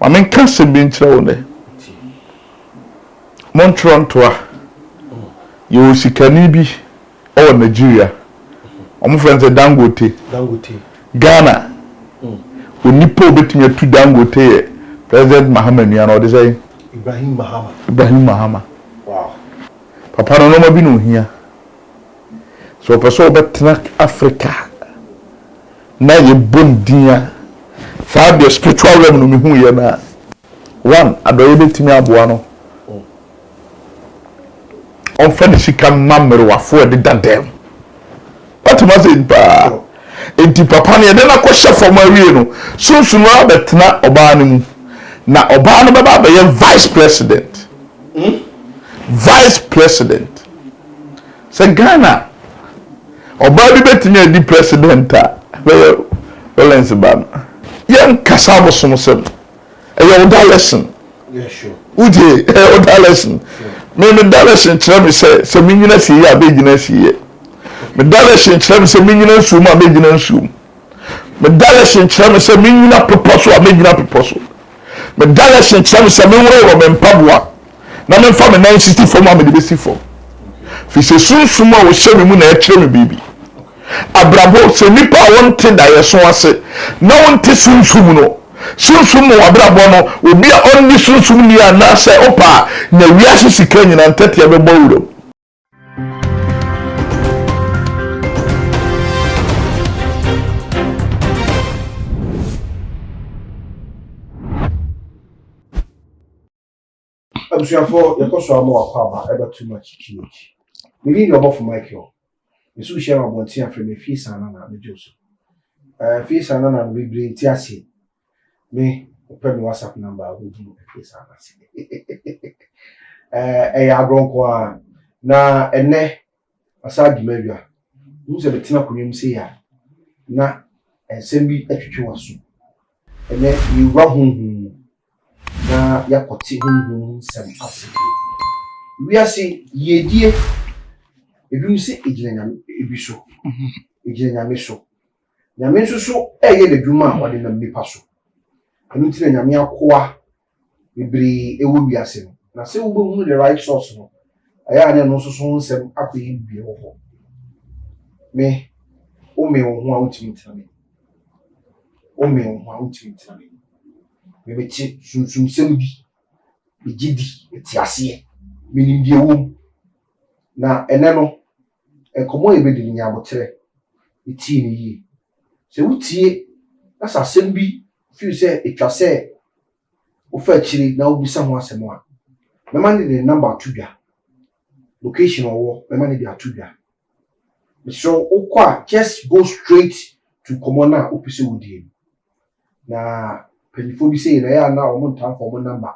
Mamen kase bi nkyerɛ wo ne. Montrontoa. Yo sikani bi o Nigeria. Omo friends Dangote. Ghana. Onipa obetumi atu Dangote ye President Mahama nua na o de say Ibrahim Mahama. Wow. Papa no ma bi no hia. So person obetena Africa. Na ye bondia. Fa the spiritual realm no me hu ye na. One adoye betumi aboa no. On friend sika mamere wafo e de dadem. What must it ba? Enti papa ne de na ko chef of mawie no. Sunsun wa betena oba ne mu. Na oba no baba be vice president. Vice president. Se Ghana oba bi betumi di president a be Lawrence Ban. Yen kasabo somosem. E yo da lesson. Yeah, sure. Uje o da lesson. Me da lesson kire me se me nyina si ye abegina si ye. Me da lesson kire me se me nyina nsum abegina nsum. Me da lesson kire me se me nyina proposal abegina proposal. Me da lesson kire me se me woro ro me mpaboa. Na me fa me 964 ma me de besi for. Fi se sunsum a wo hye me mu na e kire me bibi. Abrabo se nipa wonte da ye so ase. Na wonte sunsum no. Sunsum mo abrabo no obi a onni sunsum ni ana se opa na wiase sika nyina ntete ya bebo wuro. Abusuafo yakoso amo akwa ba eba too much change. We need your for Michael. We so share about tia from the fees and na mejoso. Fees and na we bring tiasi. Me open WhatsApp number go do fees and agronko na ene asadi mawia. Mu se betina konwem se ya. Na ensem bi atwetwe waso. Ene yiwa hunhun na yakoti hunhun sem ase. Wiase yedie ebi se eginyame ebiso. Eginyame so. Nyame nso so eye le dwuma a wode nam nipa so. Anu tire nyame akoa bibiri ewo wiase no. Na se wo hu the right source no. Aya na no so so nsem akoyi bibie wo ho. Me o me wo ho a utimi tame. O me wo ho a utimi tame. Me mechi sunsun sem bi. Ejidi etiase. Minim die wom. Na ene no ekomo ebedi nya abotre. Iti ni yi. Se wutie asa asem bi fi se etwa se wo fa chiri na obisa ho asem a. Me man the number atudwa. Location owo me man the atudwa. So okwa just go straight to commona opise wodie. Na penifo bi se na ya na omo ntan for mo number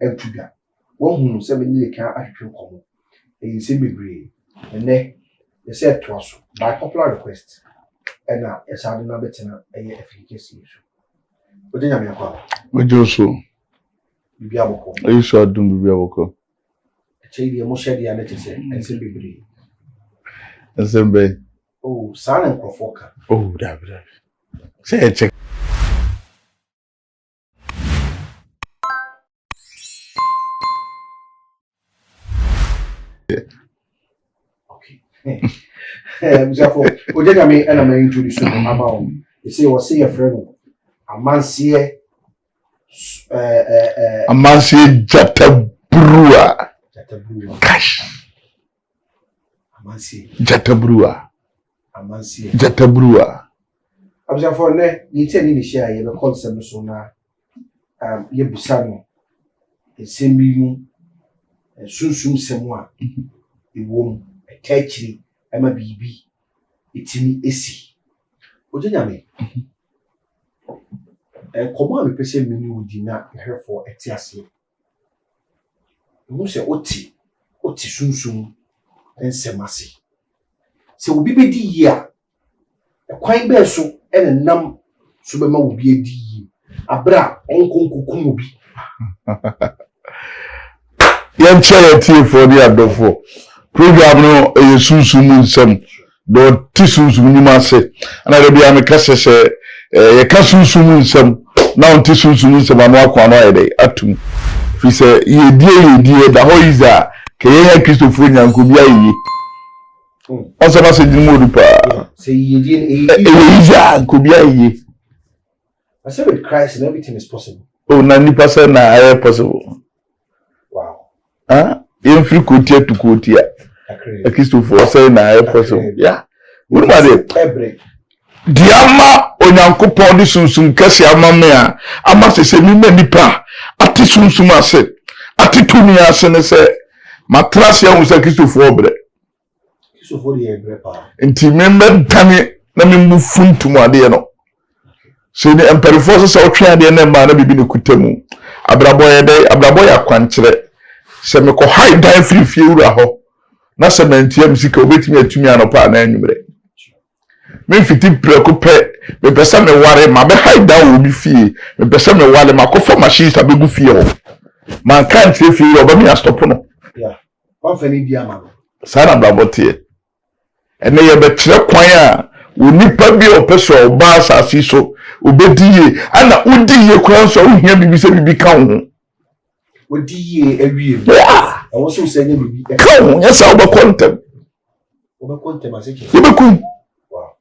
atudwa. Wo hunu se me ni kan ahwehwe komo. E se bebre. Ene they said to us by popular request. And now, yes, I did not bet in a efficacy issue. But then I'm your Mejoso. Biaboko. Are you sure doing Biaboko? A chady, a moshedi, and let it say, and simply breathe. And then bay. Oh, son and provoker. Oh, that. Say a check. Okay. Therefore, Ojegami and I'm introducing about you say or say a friend Amansie Jatabrua. Cash. Amansie Jatabrua. Therefore, you tell me share your concept so now. Yebusano, a semi soon semwa, a womb, a catchy. Emma BB, itimi esi. Ojanyame. Comment me pese mini wudi na here for etiase. Mu se oti sunsum ensemase. Se obi be di yi a kwan be so ene nam so be ma obi edi yi. Abra onkonkokum obi. Yan chere tie for the adofo. Program no sunsum nsem do ti sunsum nyuma se ana de bia me kase se ye ka sunsum nsem na on ti sunsun se ma no akwa no ayede atum fi se yedie da ho iza ke ye Christopher nyanko bia yi on se na se di modu pa say yedie iza ko bia yi I said with Christ and everything is possible. Oh, 90% na possible. Wow. In free kotia to kotia. Christopher say na possible. Yeah. What about it? Diama onyankopon di sunsun kase amame a amase se mi nipa ati sunsun ase ati tumi ase ne se matrase ya unsa Christopher obre. Christopher ye bre pa. Nti member tani na me mufuntum ade no. So the emperor forces out try the name na bibi ne kutamu abraboy dey abraboy akwankyere se me ko high die free fiura ho na se mentia musika obetimi atumi anopa na anwumre me fiti preko pe me pesa me ware ma be high down obi fie me pesa me wale makofa machine sa begu fie ho man kan tie fie oba me stop no yeah one fani bia ma sana abrabotie ene ye be kire kwan a onipa bi opeso ba asasi so obediye ana udiye kwan so uhia bibi se bibi ka ho odiye awie yeah I was so saying bibi ka ho yes oba kontem aseke yebeku wow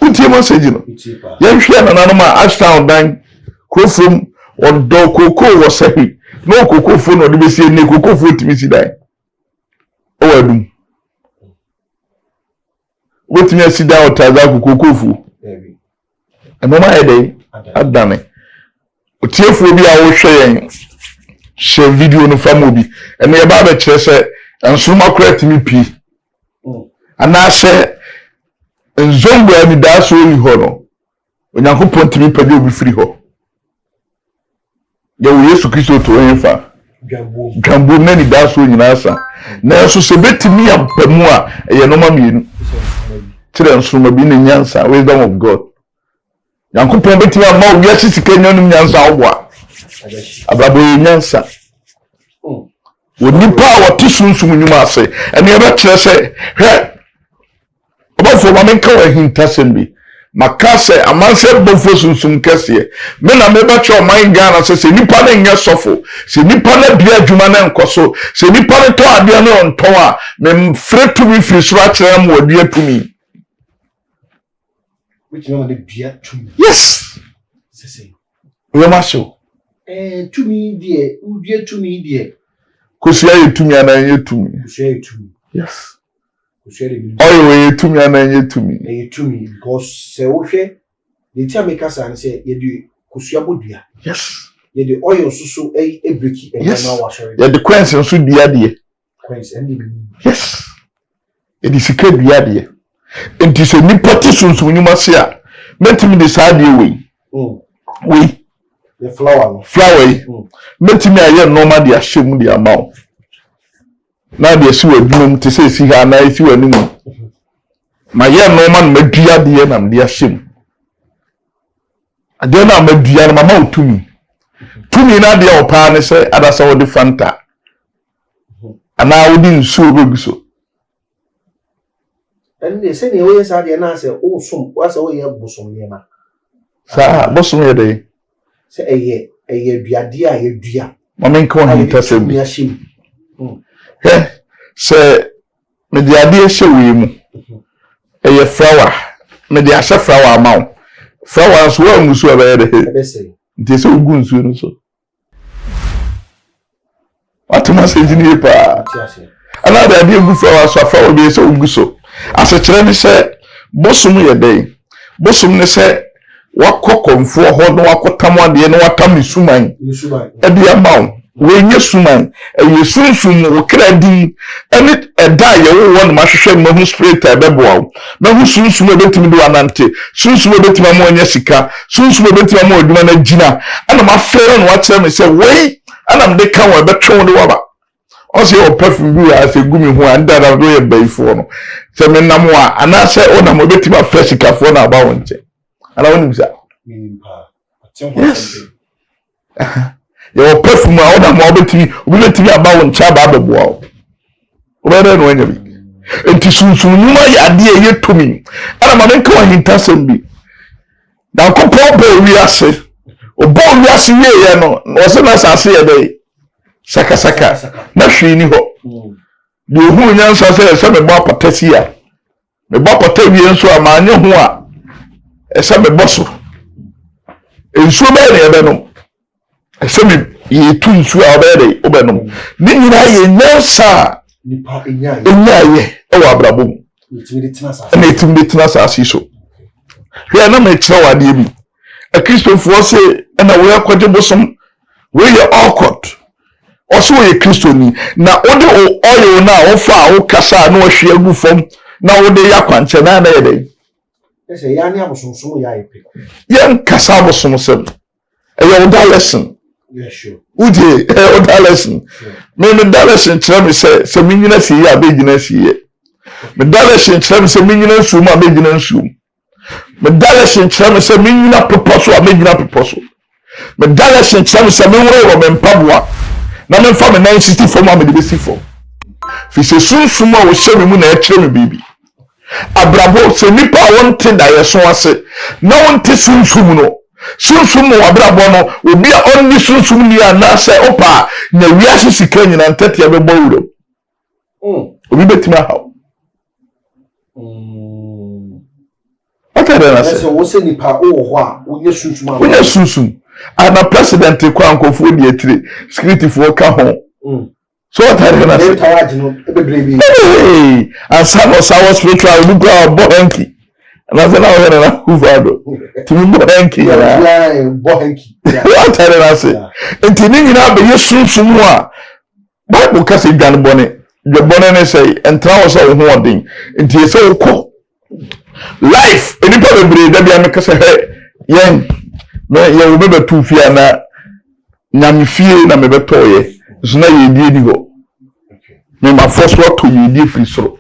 utie message no ye hwe na nanu ma ashtown dan krofom odo koko wo sahi no kokofo no de be sie ne kokofo timi si dan o wadum wetimi asida otaza kokofo Mama ede adane otiefo bi a wo hwe yen share video no fam obi ene ye ba be kire se ensuma correct mi pi ana se nzombo ani da so ni ho no onyankopon timi pade obi firi ho ye wo Yesu Kristo to enfa gambo na ni da so nyina sa na so se betimi ampamu a ye no ma mienu kire ensuma bi ne nyansa wisdom of God Yankopon betimi ama obi asisika nyanum nyansa obwa abrabo nyansa wonipa wati sunsun nyuma ase ene ye be kire se he obafo ma menka wa hintasem bi makase amanse bofo sunsun kase me na me be che o man Ghana se nipa na nya sofo se nipa na bia adwuma na nkoso se nipa na to ade na onton a me fretu bi firi sura kire am wodi atumi which one the beer to me yes say we ma show to me dear u beer to me dear kosia yetumi ana yetumi kosia yetumi yes kosia de oyo yetumi ana yetumi yetumi because se wo hwe the time make us say ye do kosia bodua yes ye de oil susu ebreki e na wa sori ye de quench nso dua de quench and yes e di sika dua de enti se nipa ti sunsun nyuma se a metimi de saade we the flower metimi aye normal de ahyem de amaw na de si wadunum te se si ha na si wanumu ma ye normal madua de na de ahyem ade na madua na mama otumi na de opa ne se adasa wo de fanta ana wo di nsu obeguso and they say we say dey na say o sum was we ye bosom ye ma sa bosom ye dey say eye duade a ye dua mama nka o hinta se bi he se me de ade hye we mu eye flower me de ahye flower amaw flower so wa musu aba ye dey nti se ugu nsu no so atuma se jini pa ana da ade ugu flower so flower bi se ugu so asechire ni se bosom ye dey bosom ni se wakokomfo ho no wakotam ade no watam suman ade amaw we nye suman e sunsun wo kradi ene eda ye wo won ma hwehwe ma hu spirit e beboa ma hu sunsun e betimi do anante sunsun e betimi ma onye sika sunsun e betimi ma odwuma na gina ana ma fere no wakyere me se wei ana mde kan wa betwe wo waba also your perfume bi as a gumi ho anda na do ye baifo no se me nam wa ana se o na mo betimi fresh kafo na aba wonche ana woni bisa yes your perfume a na mo betimi aba wonche aba beboa o bere no anya bi enti sunsun nyuma ya ade ye tomi ana ma menka wa hintasem bi na kopo ba wi ase obo wiase wie no wose na asase ye dey saka na hwe ni ho de hu nyansa se me bo apatasi a me bo apatawie nso a ma anye ho a ese me boso enso be ne ebe no ese me ye tu nsu a obe dey obenom ni nyina ye nyansa nipa enyaye e wa abrabom na etimbe tena asase so hwe na me kire wade bi a Christopher say na we akwaje bosom we ye awkward also we Christoni na ode oil na wo fa wo kasa na wo hwe agu fam na wo de yakwanche na na ye dey ese ya ni abosonso ya ipe yen kasa bosom sem e ye oda lesson yeah sure uje oda lesson me da lesson kire me se minyina si ya be gina si ye me da lesson kire me se minyina nsu ma be gina nsu me da lesson kire me se minyina proposo a be gina proposo me da lesson kire me se me wore wo me mpaboa na me fa me 964 ma me de besi fo fi se sunsun a wo hye me mu na e kire me bibi abrabo se nipa wonte da ye so ase na wonte sunsun no sunsun mo abrabo no obi a onni sunsun ni ana se opa na wiase sika nyina ntete be bo wuro obi betima ha akada na se wo se nipa o ho a wonye sunsun ma wonye sunsun ana president kwa nkofo di etire security for ka ho so what are you gonna say hey asano sawo spiritual buku bohenki na se na wo na kuvado tumi bohenki ya bohenki what are you gonna say enti ni na be yesunsun mu a bible ka se dwan bone dwe bone ne say entra wo so ho odin enti ye se wo ko life enipa bebre da bia me ka se he yen me ye wo be tu fia na nyame fie na me betoye so na ye die di go me ma force what to ye die free soro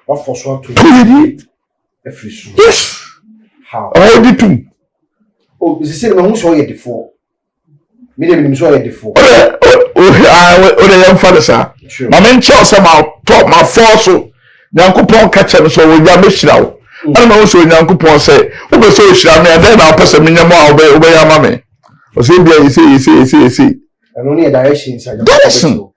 what force what to ye free soro yes how I did too oh is say me hu so ye defo me dem so ye defo o de yam fa sa ma men che o se ma top ma force nyankopon ka che so wo ya be hira wo ana ma wo so nyankopon se wo be so hira me den na pese me nyama wo be ya ma me o se bia yi se eno ne direction inside direction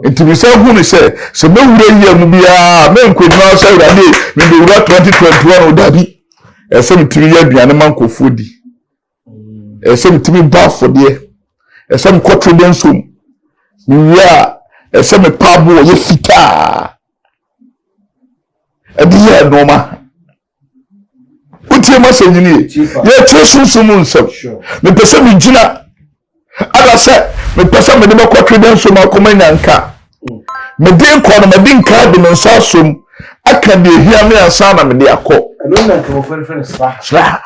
it be say who ni say so me wure yi amu bia me nkodina so urade me be wura 2021 o dabi e se me tiri ya duane man kofodi e se me tiri ba fode e se me kotro den so mi ya e se me pabo ye fita e di ya noma utie ma se nyini ye tresunsun mun nsem me pese me gina ada se me pese me de me kotro den so ma koma nyanka me den ko no me din ka de me nsa som aka de hia me ansa na me de akọ eno na ko fere sra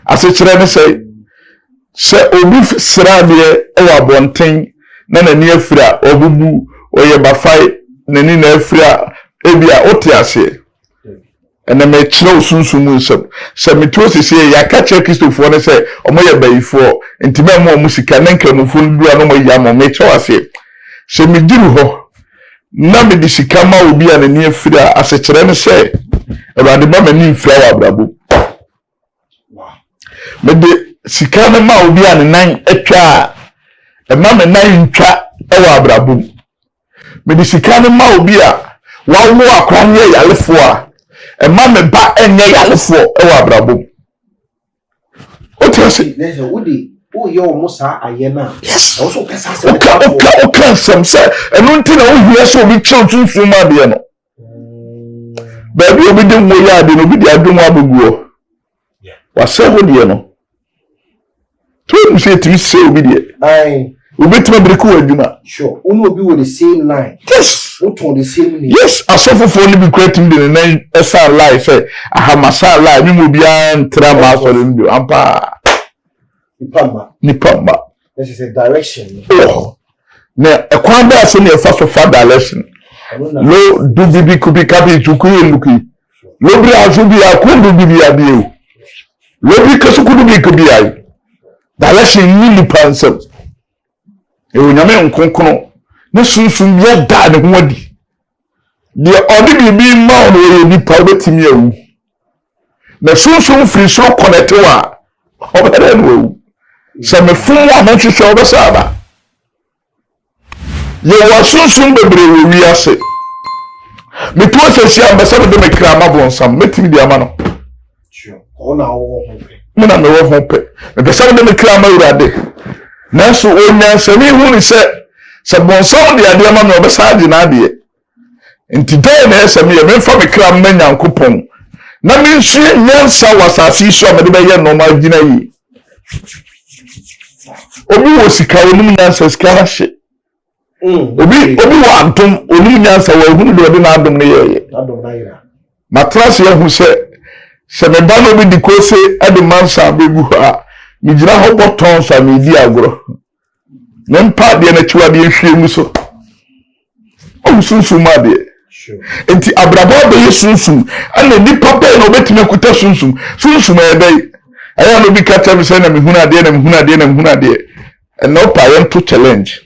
ase kire ne se obi sra de e wa bonten na nani afira obubu oye bafai nani na afira ebia otiase ena me kire osunsun nsem se metrosi se ya ka kire Christopher ne se omoye bayifo ntime mo musika na nkramufo ndu ano mo ya mo me kire ase se me diru ho na me di sika ma obi a nani afira ase kire ne se ewade ba mani mfira wa abrabo me de sika na ma obi a nan atwa e ma me nan ntwa e wa abrabo me de sika na ma obi a wa wo akwa nye yalefo a e ma me ba enye yalefo e wa abrabo o ti ase ne wo de o ye o musa aye na yes o so kasa se o kan sam se enu nti na wo hia so obi chew tuntum ma de no baby obi de mo ya de no bi de adum abuguo wa se ho de no to mu se ti se obi de ai obi tuma breku aduma sure unu obi with the same line yes what on the same line yes asofofo ni bi creating de na esa lie say ahamasa lie mi mo bia ntra ma so le ndio ampa nipa ma this is a direction oh na ekwan ba so na e fa so fa direction lo du bibi kubi kabi tukuri luki lo bi azubi akundu bibi abiu lo bi kasukudu bi kubi ai direction ni nipa nsem e onyame nkonkono ne sunsun bia da ne ho adi de odi bibi ma no ye nipa betimi awu na sunsun free so connect wa obere no se me fun wa ma hwehwe obesa ba ye wa sunsun bebre we wi ase me to asesi ambasa de me kra ma bonsam metimi di ama no sure ona wo ho pe muna me wo ho pe me pesa de me kra ma urade na so onya se me hu ni se bonsam de ade ama me obesa ade na ade nti dey na ese me fa me kra ma nyankopon na me nsu nyansa wasasi so me de be ye normal gina yi obi wo sika onum nyansa sika na hye obi wa antom onum nyansa wa hunu de ode na adom ne ye adom na yira matras ye hu se me ba no bi di ko se ade mansa bebu ha me gira ho boton so me di agro ne mpa de na chiwade ehwie mu so o sunsun ma de enti abrabo be yesunsum ana nipa pe no betime kuta sunsum e dey aya no bi kata bi se na me huna de no pa yem to challenge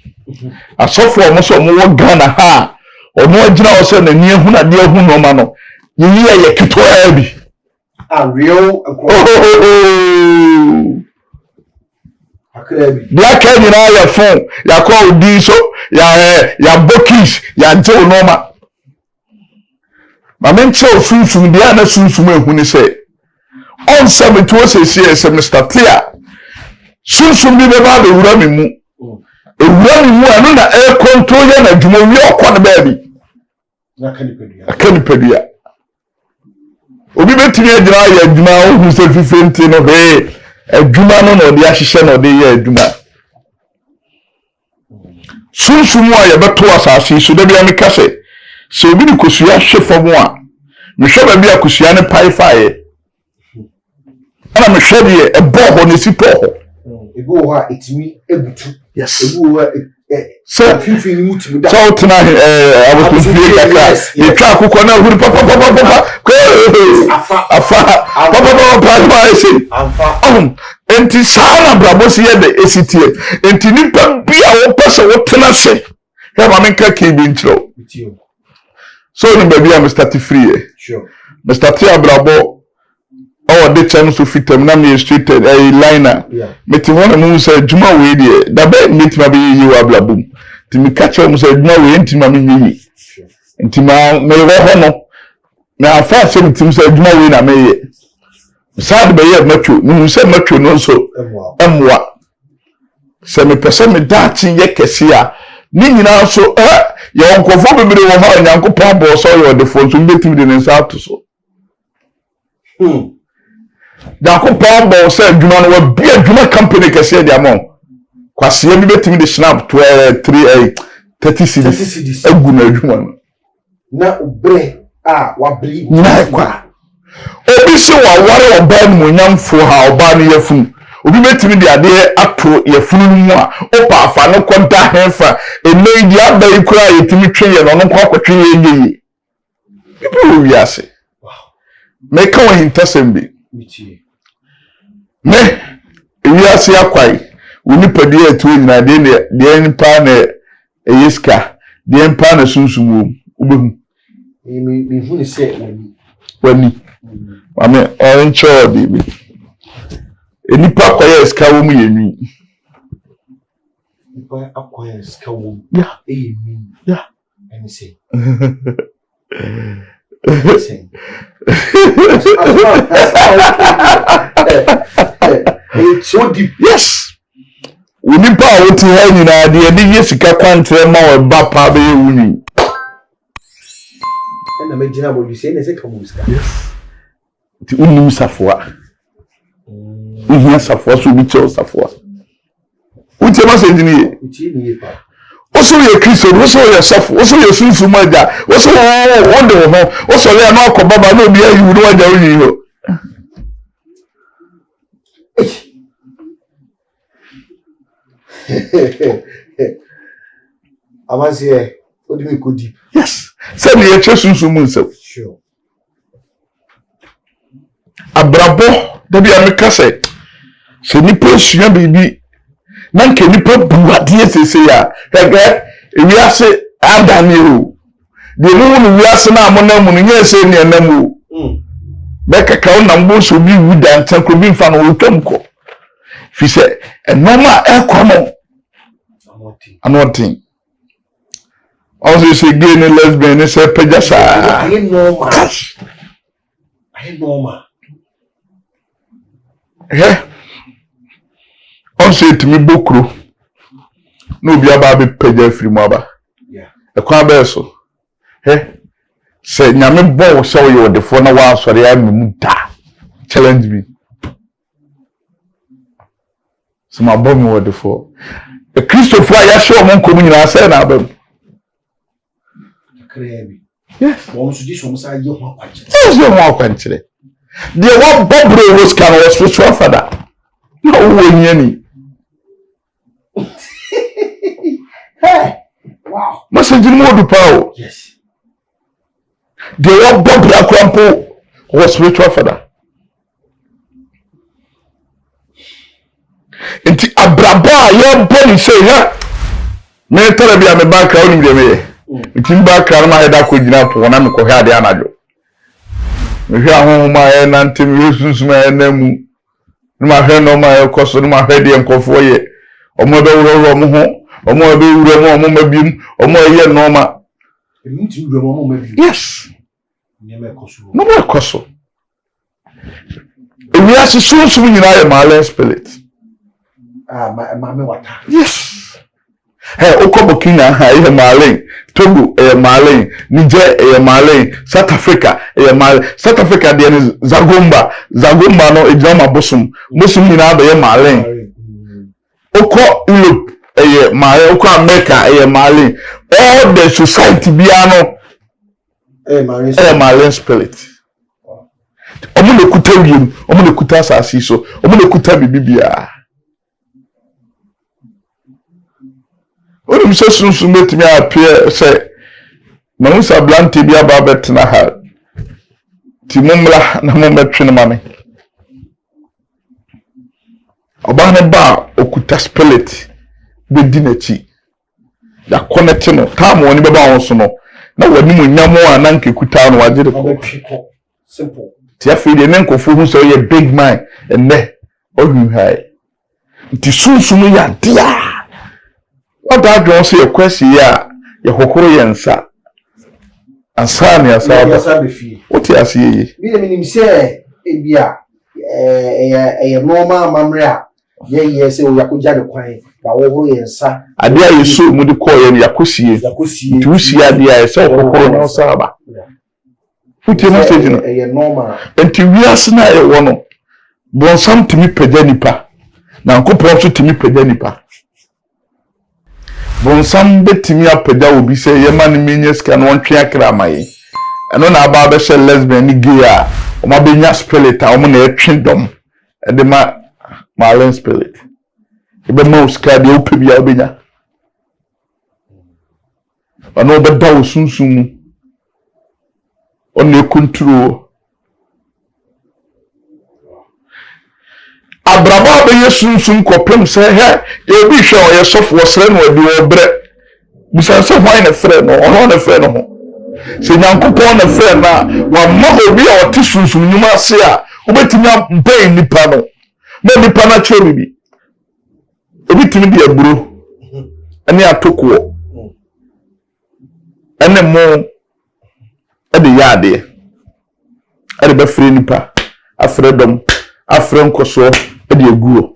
asofo mo so mo Ghana ha ono agina o se na ni huna de hu no ma no yi ye kito abi real akrabi dia ka ni na ya phone ya call di so ya bokis ya nte no ma ma men che sunsun dia na sunsun ehu ni se on se to se Mr. Tia sunsun bi be ba be wura mi mu ewura mi mu anu na air control ya na dwuma wi okọ na ba bi na kanipedua obi betimi agira ya dwuma ohu se fifenti no he adwuma no na de ahihye na de ya adwuma sunsun mu ya beto asase so da bia me kase se obi ni kosua hwefo mu a me hwe ba bia kosua ne pai fae ana me hwe de e bo ho ne si to ho ego ho a etimi ebutu yes ego ho so fifi ni mutimi da so tena abotu fie kaka ye twa akukọ na huru papa papa ese enti sana brabosi ye de esitie enti nipa bia wo pese wo tena se he ma menka ke bi ntro so ni baby am start free sure Mr. Tia brabo o de channel so fitem na me street liner meti wona mu se djuma we de da be meti ma be yi wa blabum ti mi catch mu se djuma we enti ma me yi enti ma me wo ho no na afa se meti se djuma we na me yi sad be ye matcho mu se matcho no so emwa se me pese me da chi ye kese a ni nyina so ye onkofo bebere wo ha nyankopon bo so ye de fo so meti de nsa to so Jacob bo say adwuma no wa bi adwuma company kese de amon kwase bi betimi de snap 30 cedis egu na adwuma no na obre wa bri na kwa obi se wa ware oba no nyamfo ha oba no yafun obi betimi de ade ato yafun mu a opa afa no konta hefa enei di abai kura yetimi twe no kwa kwatwe ye people we ase me ka wa hintasem bi me wiase akwai unipadi etu nyina de npa na eyiska de npa na sunsumu ubehu mi hu ni se wani ame oncho bibi enipa kwaya eska wo mu yemi nipa akwaya eska wo ya eyemi ya eni se so deep yes unipa woti ha nyina de yesika kwantre ma wa ba pa be wuni na me gina bo bise ne se kamuska yes ti unum safwa uhia safwa so bi che safwa uti ma se ndini uti ni pa oso ye Kristo oso ye safwa oso ye sunfu maja oso wonde ho oso le na akọ baba na obi ayi wo waja oyi ho Amazie odimi ko deep yes se me ye sunfu mu nse sure abrabo da bia me kase se nipa sua bibi na nke nipa buade sese ya gaga ewiase adani o de mu wiase na amona mu nye se ne namu be kaka na mbo so bi wuda ntanko bi mfa no wotwam ko fi say enoma ekono anotin also say gay and lesbian say pejasa I normal also to me bokro no bi aba be peja free mo aba ekwa ba so say nyame bo so ye odefo na wa asore ya memu da challenge me so my bomb odefo e Christopher ya show mo nkomu nyina say na abam krebi yes mo so di so mo sa ye ho akwanchire yes ye ho akwanchire the one bobro was can was spiritual father no wo nyani hey wow message ni mo du pa yes the one bobro akwampo was spiritual father enti abraba ye boni say ha me tell bia me back ka oni me enti back ka ma heda ko gina po na me ko ha de anajo me hwe ahoma e nante me sunsun e na mu ma hwe no ma e koso no ma hwe de enkofo ye omo be wuro mo ho omo be wuro mo omo mabim omo ye no ma enti wuro mo mabim yes ni me koso no me koso we are sunsun nyina ye malen spirit ma me wata yes Okobokina ha Malen, Togo Malen, Niger Malen, South Africa Malen, South Africa there is Zagomba no ejama bosum ni na be Malen. Oko Europe Malen, oko America Malen. All the society biano Malen spirit. Omo le kuta wiem, omo le kuta asasi so, omo le kuta bibia. Onim se sunsun betimi appear say Manusa Blanty bi aba betna ha ti mumla na mumetwe ma me oba ne ba okuta spirit be di nachi ya connect no time woni be ba won so no na wani mu nyamo ana nke kuta no wagire ko simple ti afi de nenkofo hu so ye big man enne ohun hai ti sunsun ya dia what that don't say a question ya hokoro yensa ansani asaba what you see me minim say e bia normal mamre a ye say o yakoja de kwan ba wo horo yensa ade a yesu mu de call ye yakosie tu sia ade a say hokoro na asaba what you message no normal enti wiase na e wono bon sam timi peda nipa na nkopro so timi peda nipa bonsam betimi apeda obi se ye man menye ska no ntwe akra mai eno na aba be she lesbian ni gay a o ma benya spirit a o na etwe dom e de malen spirit e be mo ska de o pebia o benya ono be dawo sunsun on e control abraba be yesunsun kopem se he e bi hwe o ye sofo sere no adi obre bisa se hwan na frɛ no ono na frɛ no ho se nyankopɔn na frɛ na wa ma obi a ɔte sunsun nyuma ase a obetimi mpa nipa no na nipa na kyerɛ bibi obi timi de aburo ane atoko ane mo ade yaade ade be frɛ nipa afrɛ dom afrɛ nkoso ade aguo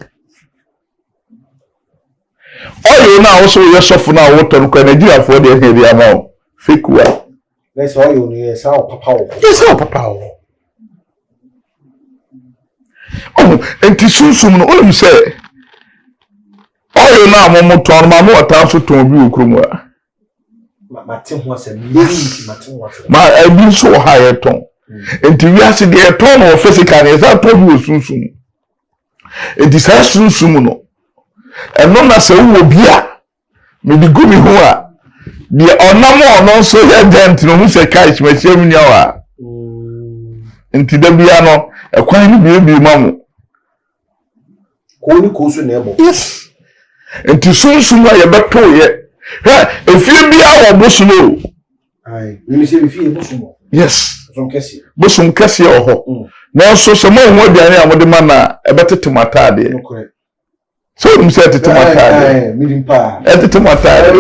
oyo na wo so ye sofo na wo ton kwa Nigeria for de he dia ma fake wa let's all you know say papa wo oh enti sunsun no onum say oyo na mo ton ma mo ata so ton bi okrum wa mate ho asem mate ho asem ma ebi so ha ye ton enti wi ase de ton no physical e za to bi sunsun enti sa sunsun no eno na se wo bia me di gumi ho a de onamo ono so ye dent no mu se kai chimachiem nya wa enti da bia no ekwan ni bi mamu ko ni ko so na ebo yes enti sunsun a ye beto ye ha efie bia wo bosuno ai ni se efie bosuno yes bosun kese oho na so se mo ho aduane a mo de ma na ebetete matade So you say to Matade. Midimpa. To Matade.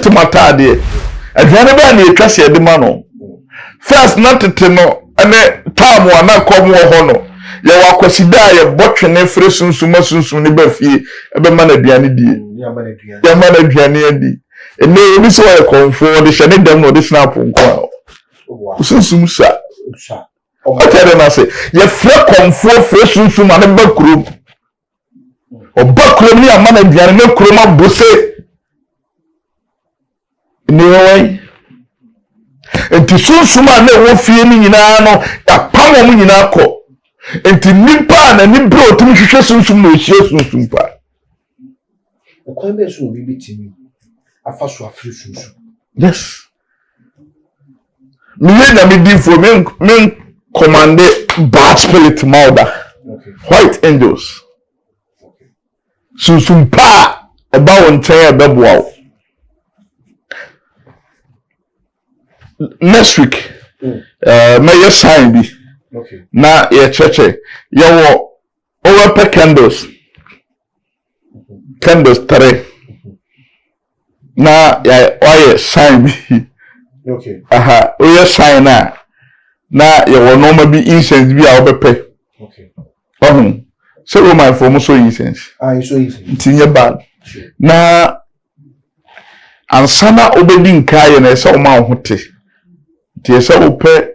To Matade. And whenever you trust the man, first not to know, and then time will not come more honor. You are considered a botching a fresh soon, soon, never fear, a man at the end. Your man at the end. And they will be so I come for the Shannon them or the snap on call. Soon, sir. Okay, then I say, your flat come for fresh soon, and a back room. Or back room, a man at the end, no chroma busse. Anyway, and to soon, someone no feeling in ano, a power in our call. And to Nipan and Nibro to Mishas no soon. The Quambers will be beating me. I first saw a few soon. Yes. Me did for men commanded bad spirit murder. White angels. Soon pa about one chair bubble. Next week, may your sign be. Okay. Na ye cheche. Yo over candles. Candles 3. Na ya oye sign be. Okay. Aha, oye sign na ye normal be incense be a obepe. Okay. So Roman for so incense. So easy. Tinye bad. Na ansana obedi nkaye na ese o ma hote. Ti ese ope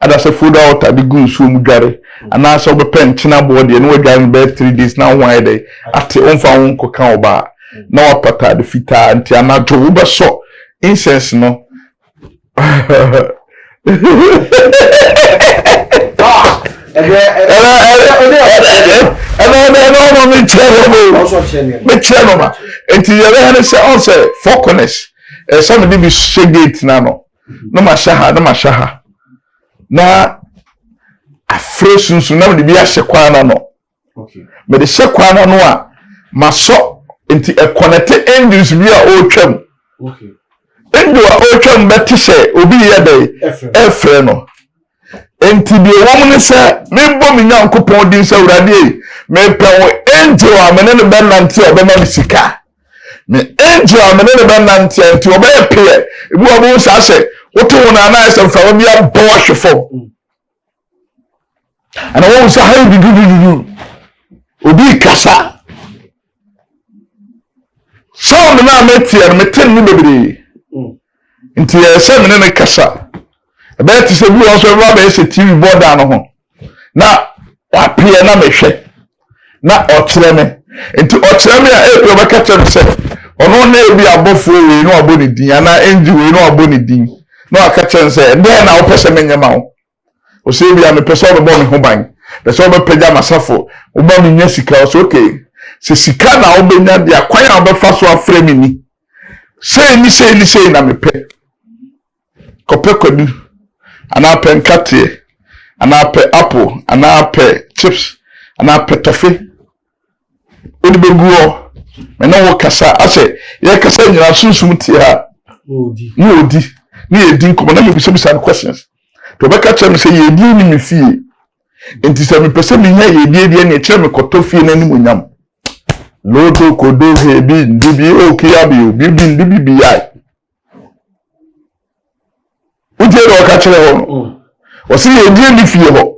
ada se food out at the gun so mu dware ana so be pen china board de no wadware be 3 days na won dey ate onfa won koka oba na wapata de fita nti ana jo wo be so incense no nti ye be hane se on se focunness some dey be shegate na no ma shaha na afre sunsun na me bi ahye kwana no okay me de hye kwana no a maso enti e connect angels bi a o twam okay angel a o twam beti se obi ye dey efre no enti bi wo mu ne se me bo me nyankopon din se urade me pewo angel a me ne be nante o be ma sika me angel a me ne be nante enti o be pe ibu obo sa se what you na na say fa obi a bo ahwefo and I want say how you do obi kasa sound na metia me ten ni bebre nti e say me ne kasa e be ti say bi o so ba be say TV board an ho na wa pie na mehwe na o kire me nti o kire me a e be ka kire say ono na e bi abofo we no aboni din ana enji we no aboni din no aka chen say den na wo pese menyama wo o say bia me pese wo bo me ho ban pese wo be pagya masafo wo ba me nya sika so okay se sika na wo benya dia kwan a wo be fa so afre me ni say na me pe kope kodu ana pe nkate ana pe apple ana pe chips ana pe toffee odi beguo me no wo kasa ase ye kasa nyina sunsum ti ha odi ni edi nkomo na me bi some questions to be ka chem say ye di ni me fie enti se me pese me nya ye di na chere me koto fie na ni monyam lodo kodo hebi ndibi okia bi ndibi ai uje ro ka chere ho o si ye di ni fie ho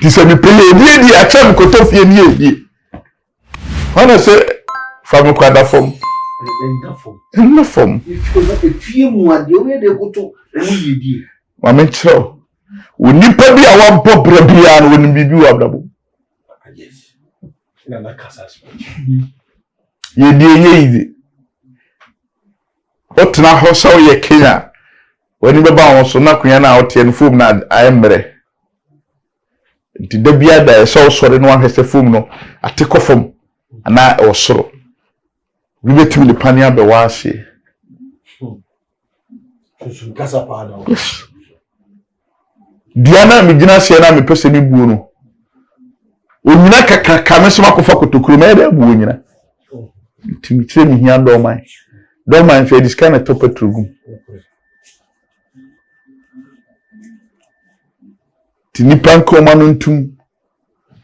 ti se me pele ye di a chere me koto fie ni ye di wana se fa me kwada fom in form if you want the way they go to you mama chiro onipa bi a wabọ brabia no woni bibi wabrabo yes na na kasa ye die ye otna ho so ye Kenya woni beba won so na kunya na otie no fom na ayembre nti da bia da so sore no ahwese fom no ateko fom ana osoro we betimi le pania be wase so kasa pa da Diana mi gina se na me pese ni buo no onyina kakaka me so makofa kotokuru me da buo nyina timi tire mi hia do man fe this kind of topic trugum ti nipa nkoma no ntum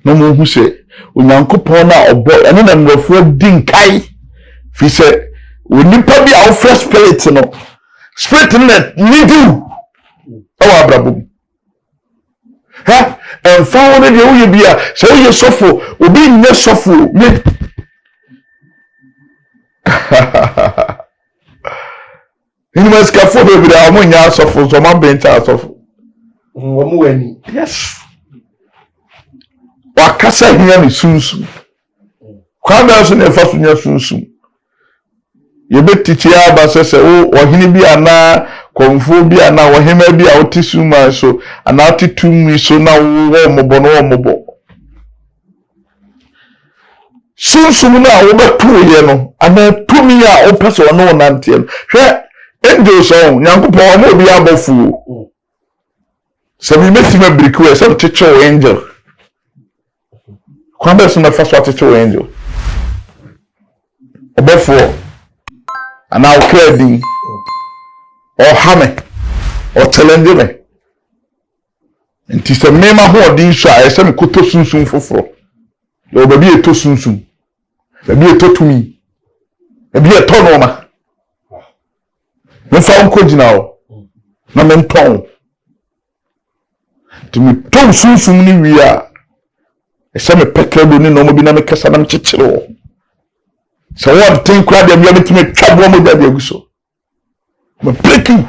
no mo hu se onyankopon na obo ene na mrofo din kai fi se onipa bi a fresh spirit no spirit na nidu awa brabo ha en fa won de wo ye bia se wo ye sofo obi nye sofo me Ini mas ka fo be bia mo nya sofo so man bencha sofo wo mo wani yes wakasa hia ni sunsun kwa ba so ne fa so nya sunsun ye betichi aba sese o ohini bi ana konfo bi ana ohema bi a otisu man so ana atitu mi so na wo mobo no mobo sunsun na wo betu ye no ana tumi a o pese no nante no hwe endo so nyankopon mo bi abofu so mi meti me briku e so techo angel kwa ba so na fa so techo angel obofo ana okradin o hame o challenge me nti se mema ho odin so a ese me koto sunsun foforo yo ba bi eto sunsun ba bi eto tumi ba bi eto no ma me fa onko gina o na me nton ti mi ton sunsun ni wi a ese me pekrado ni no mo bi na me kasa na me chichiro so what think crowd dem you me twabo mo da aguso me break you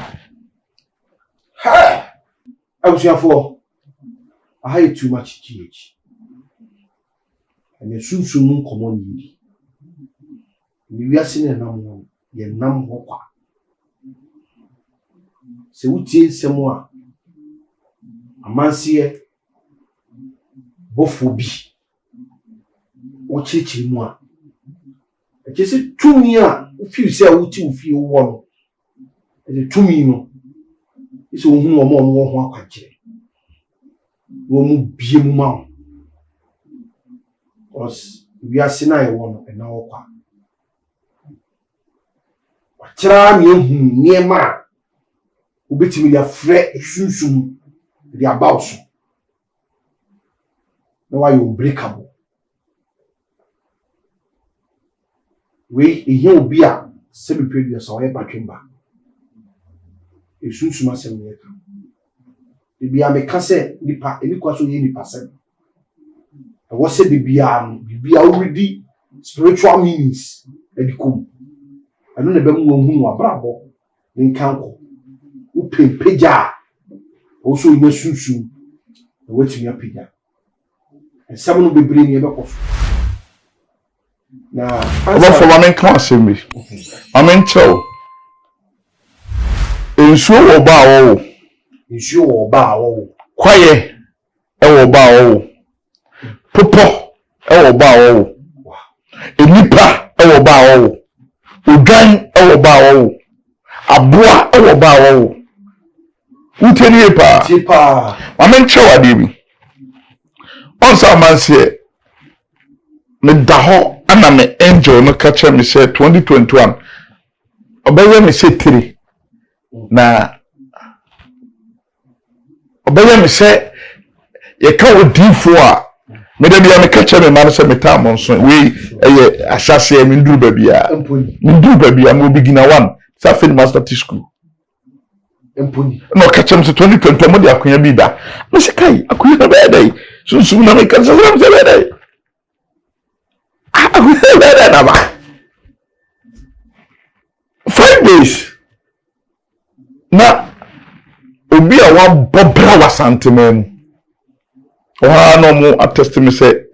ha abusuafo I hate too much GH and the sunsun common ni wiase ne nam ye nam ho kwa se wutie nsem a amanse bofo bi o chichiri mu a echese tumi a ufi se wuti ufi wo no e tumi no ise ohun omo ho akwakire wo mu bie mu ma os wiase na ye wo no e na wo kwa wachira mi ehun niema ubetimi ya fre sunsun the about so no why unbreakable we ehia obi a se be previous so e batwemba e sunsun asem ye ka bibia me ka se nipa eni kwa so ye nipa se e wo se bibia already spiritual meanings e di kom anu ne be mu ohun abrabo nkanko upempeja also nya sunsun e wetumi apega ensam no bebre ni e be koso na aba for one class me amen chow ensuo wo ba wo kwaye e wo ba wo popo e wo ba wo enipa e wo ba wo ogan e wo ba wo aboa e wo ba wo uteni pa amen chow adibi onsa manse me daho ana me angel no catch me say 2021 obeye me say 3 na obeye me say ye ka odifo a me da bia me catch me man say me tam so we eye asase me ndu ba bia mo begina 1 sa fin master teach school emponi no catch me 2021 mo di akonya bi da me say kai akonya ba dai sunsun na me catch me say ba dai ba 5 days na obi a wa bobra wasantemam wa no mo attest me say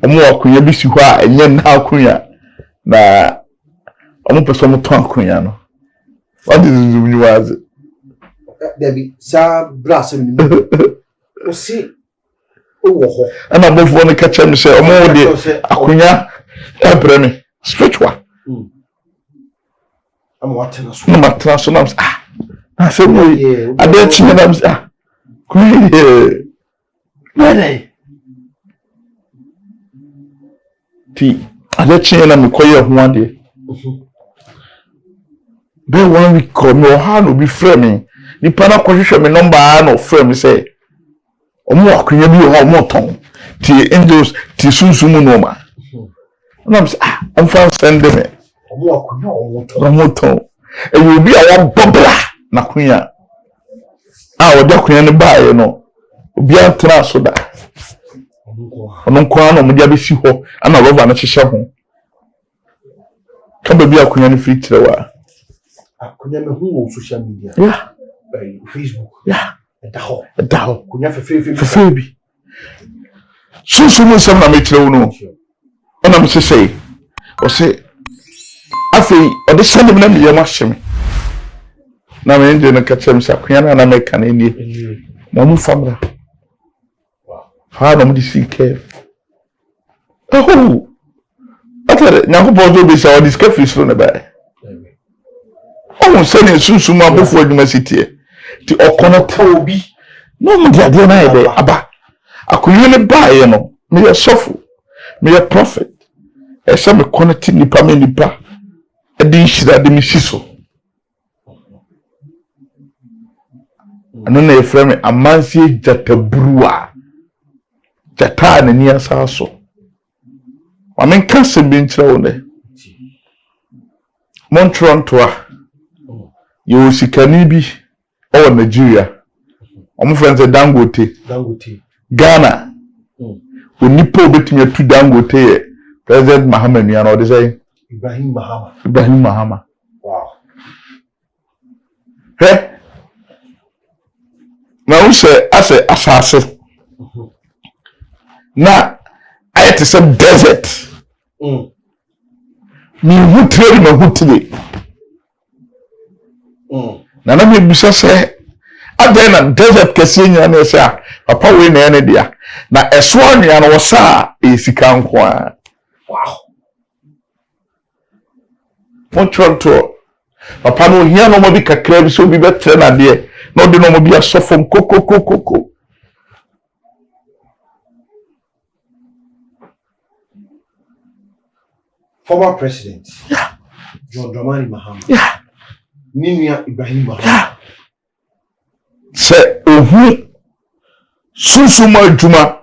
omo akonya bi si ho a enye na akonya na omo person mo ton akonya no what is you was Debbie sa brass ni o si o wo ho ana mo fo no catch me say omo de akonya ebreme spiritual am watena so no matra so na I said we ade chinna na kuye wale ti ade chinna na me koye ho ade be 1 week ko me o ha no bi frɛ me nipa na kɔhwehwɛ me number no frɛ me say omo akonya bi ho omo ton ti angels ti sunsumu no ma na me amfa send me omo akonya omo ton e you bi a bobla na konya odi akonya ne baaye no obi antra so da ono kwa no mo dia be si ho ana rover na hyehyɛ ho ka bi akonya ne free trewa akonya me hu social media Facebook daho konya fefe bi sunsumu sam na me trewo no ona me sei o se afei odi send me na me yema hye me na me nje no ka chem sa akonya na me ka na nie mo mu famra ha no mo di sike after nyanko bozo be sa odi sika free na ba se ne sunsumu abofo adwuma sitie ti okono obi no mo dia de na ide aba akonya ne baaye no me ye sofu me ye prophet e se me connect nipa me nipa e di hira de me siso ano na efre me amansie jataburuwa jata na ni asaso wa men kanse bi nkyerɛ wo ne Montrontoa yo sikani bi o Nigeria omo friends Dangote Ghana onipa obetumi atu Dangote ye President Mahama ni ana o de say Ibrahim Mahama wow na wo se asase na ayete se desert mi hutre ma hutre na me bisa se adan na desert kese nya na se a papa we na ene dia na eso anua no sa esika nko a wow Montronto papa no hia no mo bi kakra bi so bi betre na de no de no mo bi asofom kokokokoko former president John Dramani Mahama Ninia Ibrahim Mahama se ohu susuma adwuma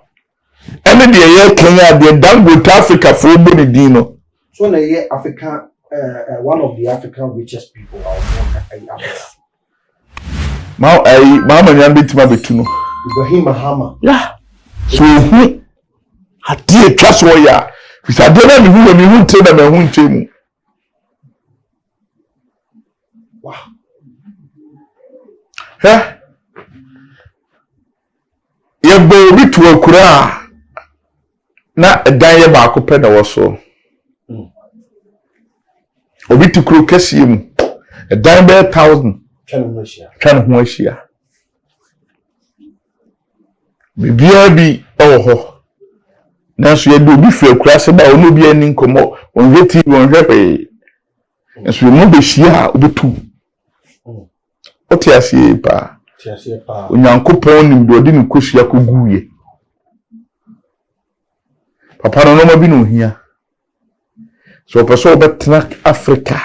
ene de ye Kenya de Dangote Africa for body din no so na ye Africa one of the African richest people out Africa Mahama nyan betima betu no Ibrahim Mahama so ohu ati etwaso ya bisa de na mi hu ntre na me hu ntre mu wow ye bo bi to akura na dan ye ba ko pe na wo so obi tikuro kasiye mu dan be 1000 kan ho ahia bibia bi ho na so ye do bi fi akura se ba ono bi ani nkomo on veti on hwepe so mo be hia obetu otiasie pa onyankopon nim do di ne kosua koguye papa no ma bi no hia so person betna Africa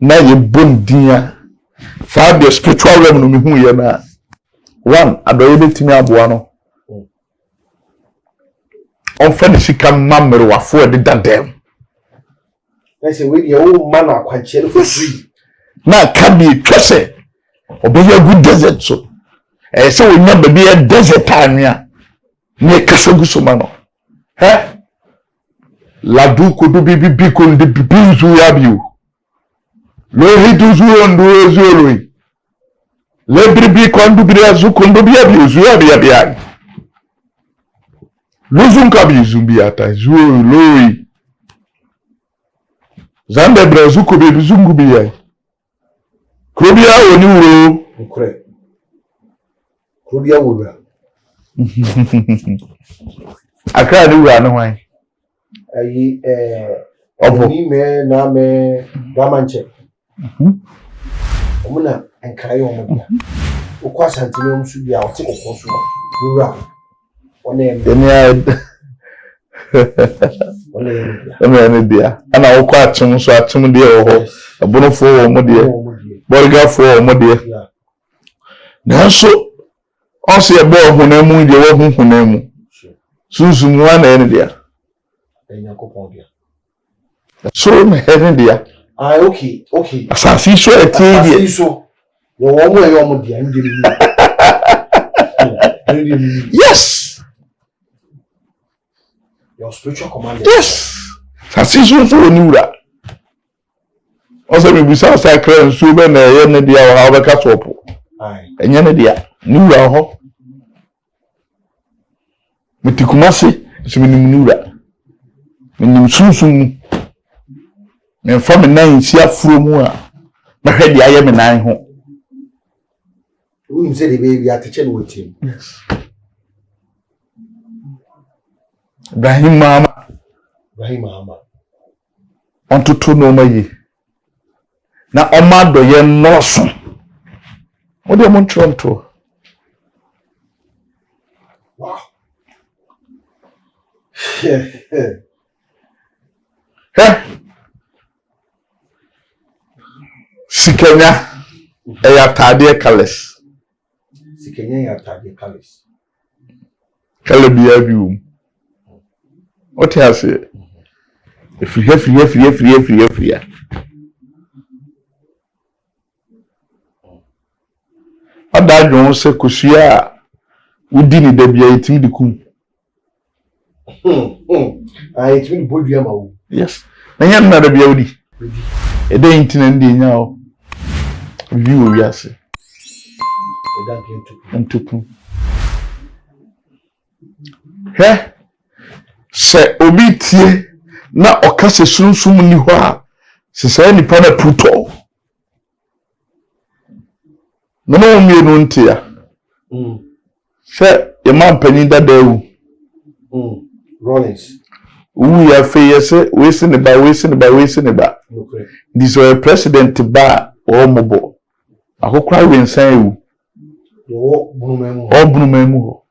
na ye bondia fa the spiritual realm no me hu ye na one adoye betimi aboa no on fa de sika mamere wafo de dadem na say we dey o man akwanche for free na kabi twese obeya good desert so say wonya baby a desert ania ne kasagu so ma no la du ko du bibi ko de bibi zu ya biu lo hidu zu ondo zu loi le bibi ko ndu bi azu ko ndu bi ya biu zu ya bia lo zunka bi zumbi ata zu loi zande brazu ko bi zungu bi ya krobia oni wuro okre krobia wura akra ni wura no hwan ayi opo ni me na me gamanche omuna enkai omo okwa santime omu su bia ote kokoso wura Ene dia ana okwa atum so atum dia ho abonofo wo mo dia borga fo wo mo dia nanso Also a boy who name the one who name Susan one end there. So my head there. Ah, okay. Assassin so a TV. So your woman, yes. Your spiritual commander. Yes. Assassin so knew that. Also, we saw Sacred Super and a dear how the castle. Aye. And yana dear, knew our Metikumasi, so many knew that. When you soon, and from a 9 year through more, my head, I am a 9 home. We say the baby at the chain with him. Yes. Rahim Mama. Want to know my na omado ye noso. What do you want to? Wow. Sikenya eya tade kales. Sikenya ya tade kales. Kale biya biu. What you say? Free. Ada dwon se kosua udi ni da bia etimi dikum. Ah, etimi bodua ma wo. Yes. Na nya na da bia udi. Ede intina ndi nya o. Bi wo wiase. Odan kentuku. Se obi tie na okase sunsum ni ho a se sai ni pa na puto. No mienu ntia. Se ye man panin dadawu. Rollins. Wu ya fe yese we se ne ba. Okay. This was president ba o mobo. Akokra we nsan ewu. Yo bunu memu.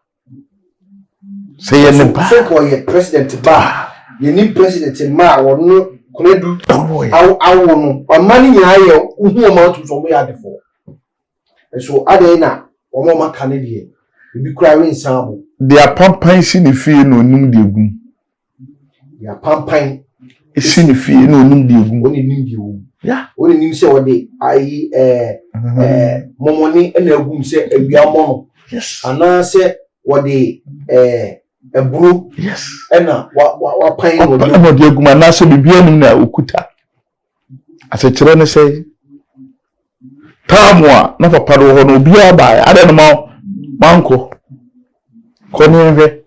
Se ye ne ba. Se ko ye president ba. Ye ni president ma wonu konedu. Awo no. Amani nya ye uhu o ma tu so mo ya defo. So adena omo maka ne de bi kura we nsambo Dia pampan si ne fie no num de egum. Ya pampan si ne fie no num de egum. Oni nim de egum. Ya. Oni nim se wode ayi momoni na egum se awia mo. Yes. Ana se wode eburu. Yes. Na wa pan no de egum ana se bibia num na okuta. Ase kire ne sei Tamwa na papa do ho no bia ba ada no manko konenwe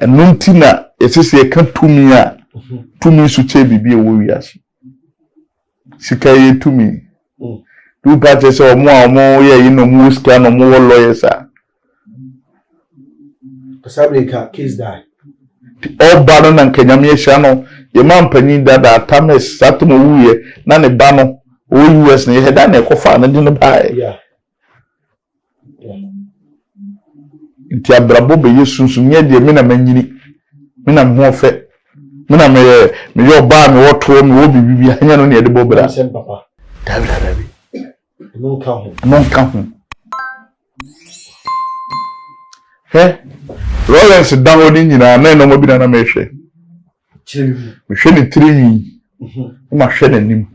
enuntina esese kan tumi su che bibia wo wiase sika ye tumi du ba je se omo ye yi no mu sika no mu lawyers a Pasabrika case die o ba no na nkanyam ye hia no ye mampani dada tames satumo wuye na ne ba no US na ye da na ekofa na di no bae. Yeah. Nti abrabo be yesunsu nye de me na manyini. Me na me ho fe. Me na me yo ba me woto me wo bibi anya no na ye de bobra. Sem papa. Dabi. Non ka ho. Lawrence downloading nyina na no mo bi na me hwe. Chiri. Me hwe ni 3 ma hwe na nim.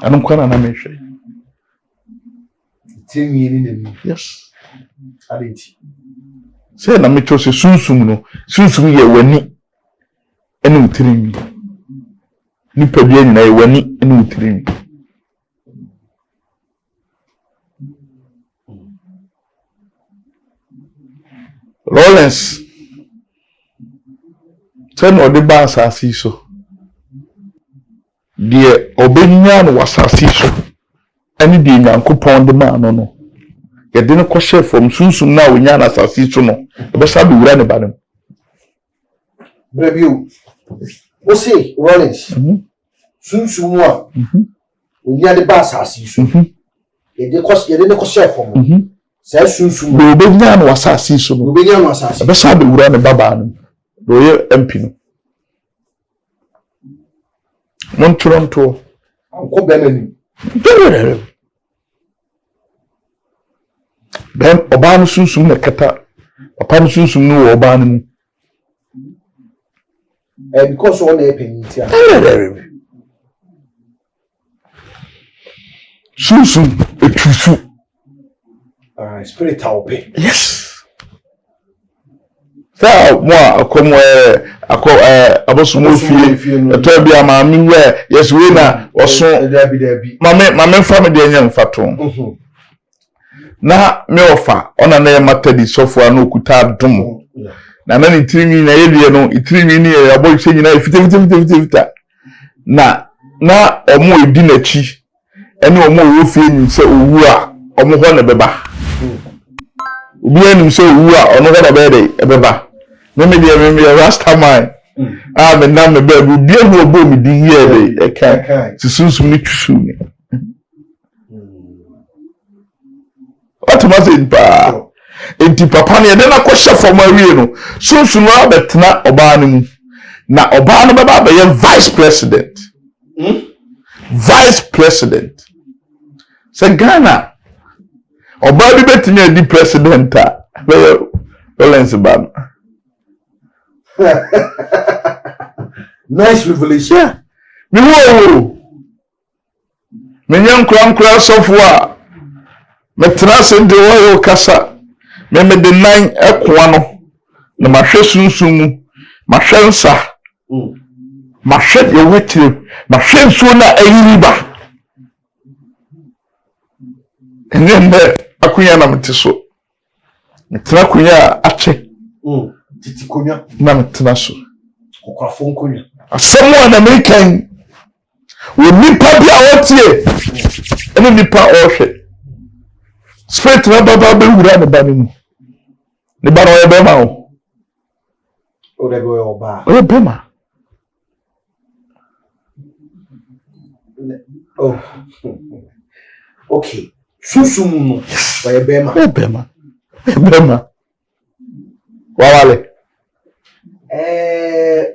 Anum kwana na me hwe. 3 ni nim. Yes. Adenti. Say na me chose sunsum no. Sunsum ye wani. Ene utirimi. Nipa bia nyina ye wani ene utirimi. Lawrence. Say no de ba asasi so. Die obenya no wasasi so. Ani de nyankopon de ma no. Ye de no ko share from sunsum na onya na asasi so no. E be sa be wura ne ba no. Breview. O say Rollins. Sunsum a. Onya de ba asasi so. Ye de ko share from. Say sunsum. Do obenya no wasasi so no. Obenya no asasi. E be sa be wura ne baba no. Do ye MP no. Mon Toronto. Anko benani. Ben ọba no sunsum na kata papa no sunsum no wo ọba no mu because one e peniti sunsum etusu spirit open. Yes. Sa mo akomo abosumo fie eto bia ma mi we yes we na oso mame family de nya mfato na me ofa ona na matadi sofo ana okuta dum na na ni tirimi na yedie no tirimi ni ya boy se nyina fita na omo edi na chi ene omo wo fie ni se owu a omo ho na beba obi anim se owu a ono ho na beba me rasta man me na me be bi ehu obo mi di here dey eka sunsum ni twisu ni automatic pa enti papa ne de na ko hye for awie no sunsum no abetena oba no mu na oba no beba be vice president vice president se Ghana oba bi betimi di president a be Lawrence Ban. Nice revelation. Me wo. Me nyan kran sofo a me trase de wo kasa. Me de nan ekoa no. Na mahwe sunsun mu. Mahwe nsa. Mahwe ye wetire. Mahwe nsuo na ayiri ba. Enye akunya na mete so. Me tra kunya ache. Titi kunya na metena so okwafo kunya asemu na American we nipa bia wotie ene nipa ohwe spirit na baba be wura ne ba mu ne ba no ye be ma o de go oba o be ma oh okay susumu no wa ye be ma Wawale.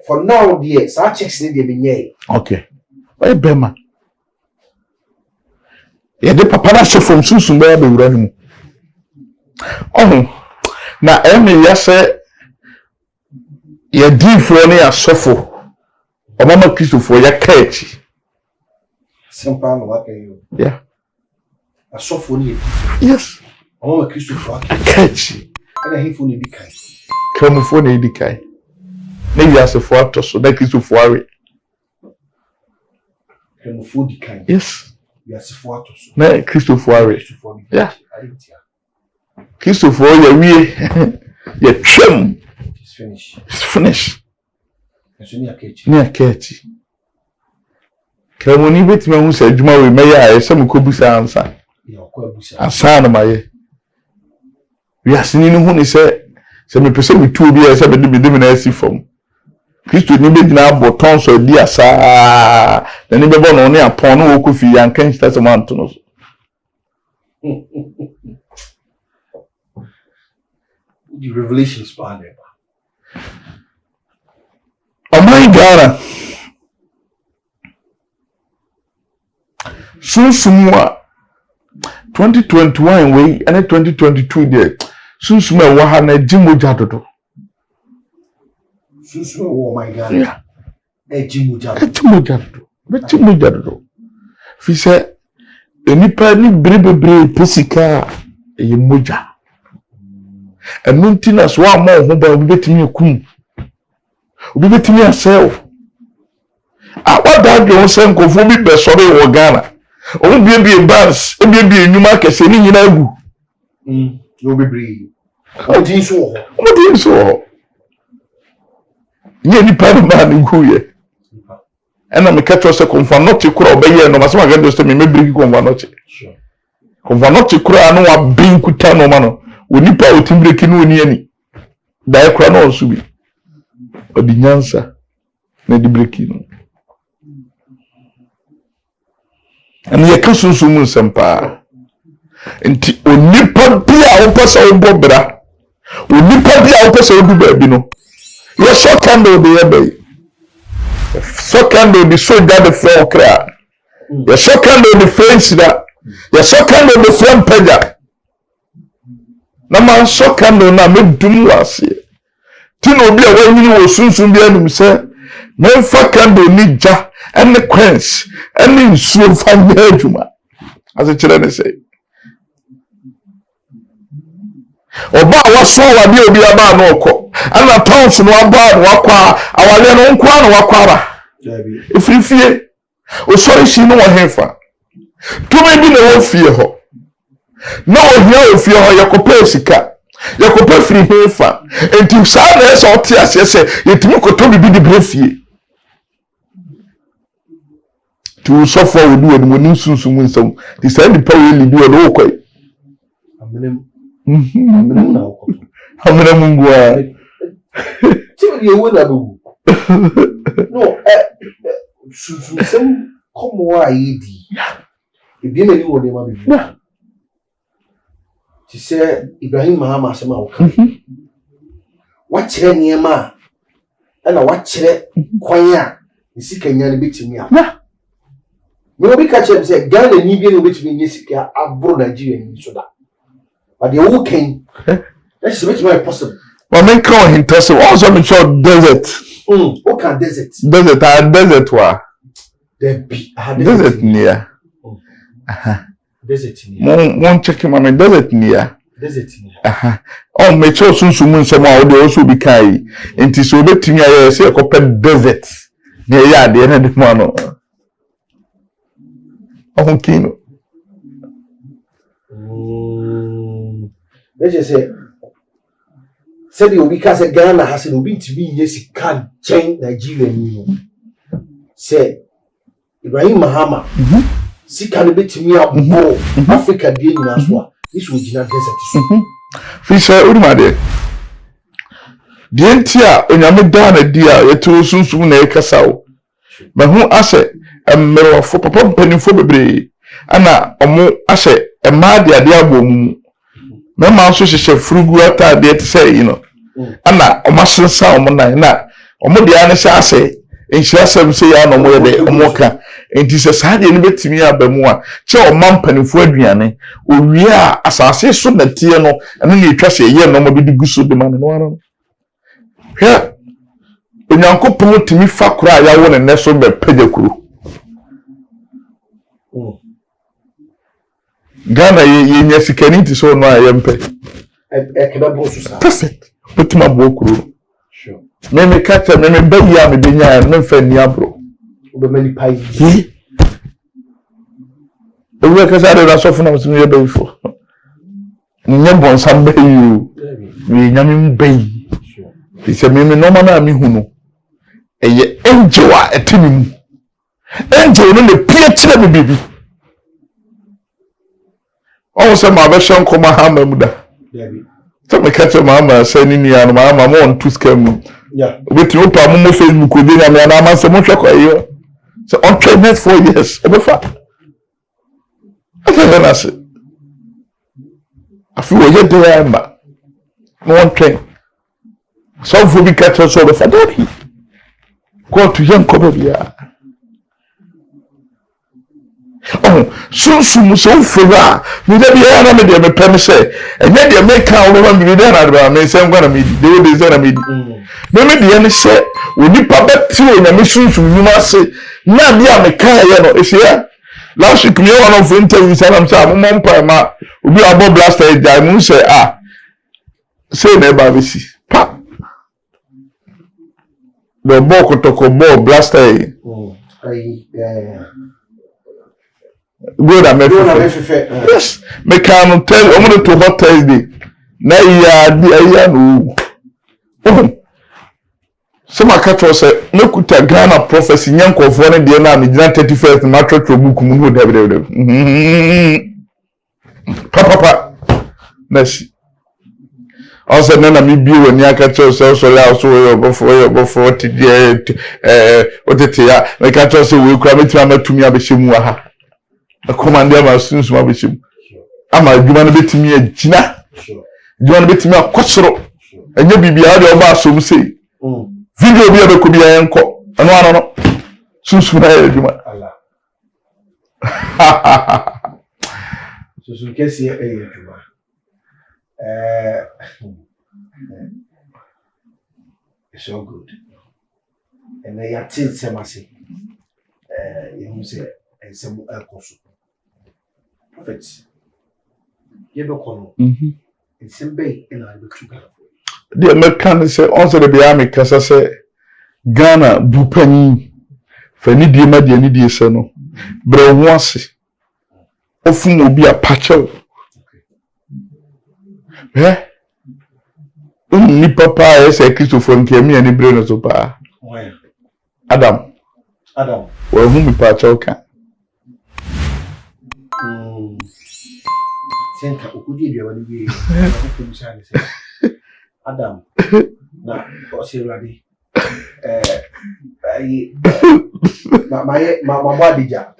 For now, dear, so I check the binye. Okay. Why Bema? Yeah, the papa na from Susun be wura ni mu. Oh. Na ya say ya difo ne asofo. Omama Christopher ya kachi. Simple no waka you. Yeah. Asofo ni. Yes. Omama Christopher kachi. Ana hifo ni dikai. Kramofo na edikai na wiasefo atoso na Christopher are kramofo dikai yes wiasefo atoso na Christopher are yeah Christopher ya wie ya twem it's finish eso ni akechi kramoni betima hu se adwuma we meya ese mkobusa ansa ya okwabusa ansa na maye wiaseni no hu ni se me pese mi tu bi ese be de na asi fom Kristo ni be dina boton so di asa na ni be bo no ne apon no wokofi yan kan sta se man to no the revelations behind it oh my God sunsumwa 2021 we and 2022 there sunsuma wa ha na jimoja dodo sunsuma oh my God yeah jimoja dodo fi se enipa ni brebebre pesika e moja enunti na so ama ho ba obi betimi akum obi betimi asel awada de won nkofo bi besore wo Ghana o bie bans e bie enuma kese ni nyina agu no bebre o din so ye ni pa ma ni guye ena me catch us konfa not kura obeye no masema ga do me mebiri konfa not konfa not kura no wa bin kuta no ma no oni pa otimbreki no oni ani da kura no so bi odi nyansa na di breki no ani ye kasunsu mun sempa enti onipa bia wo pesa wo bobra onipa bia wo pesa wo du ba bi no ye so kando de ye be so kando de so da de fo kra ye so kando de friends da ye so kando de friend pega na man so candle na medum wase ti no obi a wanyini wo sunsun bi anum se memfa candle ni ja ene quench ene nsuo fa nya adwuma ase kire ne sei oba waso wade obi aba na okọ ana towns no aba no wakwa awale no nkwa no wakwara ifrifie osori shi no wohefa tumi bi na wo fie ho na ohia ofie ho yakopa sika yakopa firi hefa enti saa na ese ote ase yetimi koto bibi di brefie tu so for we do no ni sunsun nsam ti say ni pa we libi o no kwai amenem na okọ amenem ngwa ti ye wo na bu no sunsun sem komo ayidi ebi na ni wo de ma bi ti say Ibrahim Mahama asema wo ka wa kire niema ana wa kire kwan a isika nya ne betimi a no bi ka chere say Ghana ni bi no betimi nya sika abro Nigeria ni so da but the who can that's very possible well men call him test also me show desert what can desert desert wa there be desert near desert near one check him on desert near oh me show sunsun nsem a wo also be kai enti so betimi aye say ekopɛ desert na ya de na de mo no oh kino let's just say the obi ka say Ghana has no be to be yes can change Nigeria ni say Ibrahim Mahama sika no betimi aboro Africa de nyina so a this original desert so fisha urumade de entia onyame Ghana dia yeto sunsun na ekasawo ba hu ase emmerofo papa mpanimfo bebre ana omo ase ema de ade abom mema so hyehyɛ furugu atade te sɛ you know ana omasensa na omo de ane sɛ ase enhyira sɛm sɛ ya no mo yɛ de omo ka enti sɛ saa de ne betimi abamu a kyɛ ɔma mpanimfo aduane owie a asase so na tie no ɛno ne etwa sɛ yɛ no mo de gu so de ma no ara no hwɛ onyankopɔn timi fa kora ya wo ne ne so be pagakuro Ghana ye nya sikani ti so no ayempe keba bo so sa perfect betuma bo kuro sure me kata me bayi a me de nya me fa ni abro obe mani pai obe ka sa de na so funa mo ye bayi fo nya bon sam bayi we nya me bayi sure se me no ma na me hu no eye angel a etimi mu angel no le pie kire me bibi oh se ma be shan ko Mahama muda so me catch Mahama say ni anu Mahama mo on to scam yeah wait you pa mo Facebook dey na me na ma se mo hwe ko ayo so on train next 4 years e be fa afa na se afi wo ye dey amba no on train so for be catch so be fa dey go to young ko be ya oh sunsun so fura mi da biya na me de me pem se enye de me ka o ma mi de na de me se ngwa na me de se na me me de ne se onipa beti o na me sunsun nyuma se na bia me ka ye no esia last week me one of interview say am say mo mpa ma obi abo blaster die mu se say na ba besi pa the ball kotoko ball blaster good am yes me can tell I'm going to hot Thursday na ya no so ma catch us me kuta Ghana prophecy nyankofo ne de na me gina 31st ma trotro book mu no de papa nasi also na me bi woni aka catch us so la so yo before today otete ya me catch us we kura metima matumi abehemu ha akomande ma sunsun abehemu ama adwuma no betimi agina adwuma no betimi akosoro enye bibia de oba asom sei video bi abeku bi enko ano no sunsun na adwuma sunsun kesi adwuma It's so good. And they are till Semasi. You say, and some Elcosu. Prophets. You don't call me. It's some bay and I will trigger. The American say, also the army, because I say, Ghana, Bupani, Fenidi, Madi, Seno, Brewasi. Often will be a patcho. Eh? Ni papa ese Christopher nkemi ani bre no so pa. Adam. Well, whom we patch okay. Senka ukudi bia wani bi. Adam. Na o se rade. My Badija.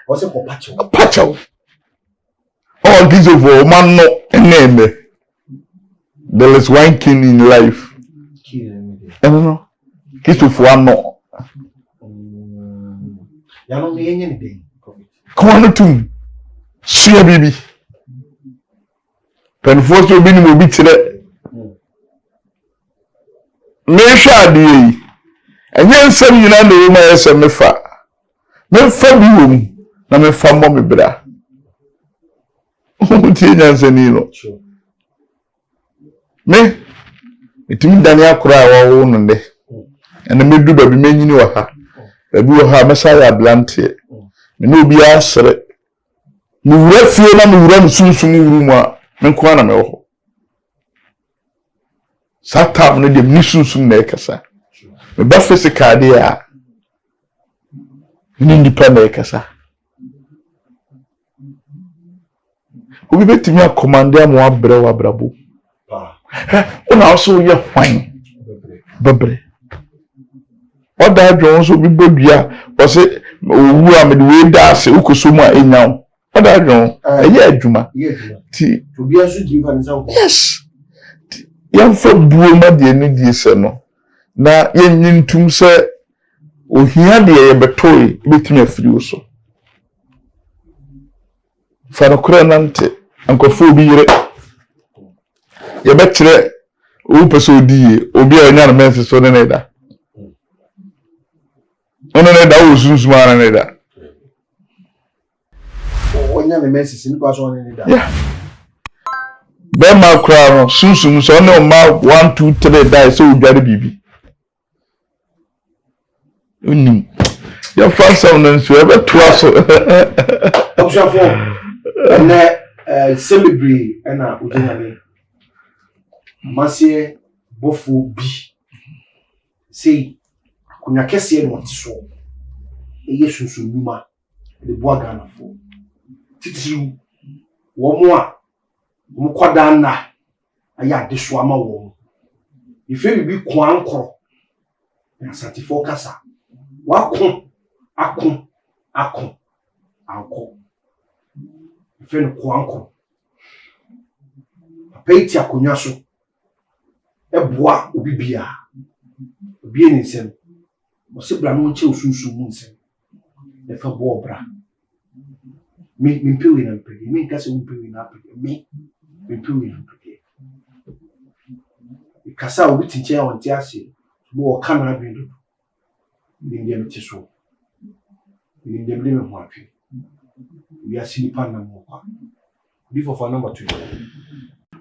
What's a patcho? All these of all man no name. There is one king in life. I don't know. Christopher no. You don't mean anything. Come on to see a baby. Penforce will be no bit today. Me shadi. And then some you know the woman is a mefa. Me fabi na me fambo me bra. Tinya senino. Sure. Me itimi dania kura wo no nde. Ene me du baby me nyini wa ha. Baby wo ha mesaya blante. Me no bi asere. Me wura fie na me wura msunsun wuru mu a me nko na me wo. Satam no de me sunsun na ekasa. Me ba physical de a. Ni ndipa na ekasa. Obi betimi akomande am wa brɛ wa brabo. Una also ye hwan bebre. Oda adwon so bi bodua o se owu a me de we da ase ukosomu a enyaw. Oda adwon eye adwuma. Ti obi aso di fa nsa ko. Yes. Yam fa buo ma de ni die se no. Na ye nyintum se ohia de ye betoi betimi afiri wo so. Fa no kura nante ankofo bi yire. Ye betre o peso die obi a nya na mense so ne da. Ono ne da o sunsun ara ne da. O nya na mense sin kwa so ne da. Yeah. Be ma kra no sunsun so ne o ma 1 2 3 die so odware bibi. Unim. Ya fa so no nso e beto aso. Obsafo. Na celebrate na ujina Masie bofu bi sei akunya kese no tiso eye sunsun numa de boa Ghana fo titiru wo mo a mo kwada na aya de so ama wo ife bi kwankro na satifo kasa wakon akon anko ife no kwankro apeiti akunya so eboa obibia obie ni nsem o se bra no nche osunsun mu nsem e fa bo obra mi mpewi na mpedi mi nka se mpewi na apedi mi mpewi na mpedi ikasa obi tinche ya wonte ase bo o kana bindo ni ndem ti so ni ndem le me ho atwe wi asini pa na mo kwa before for number 2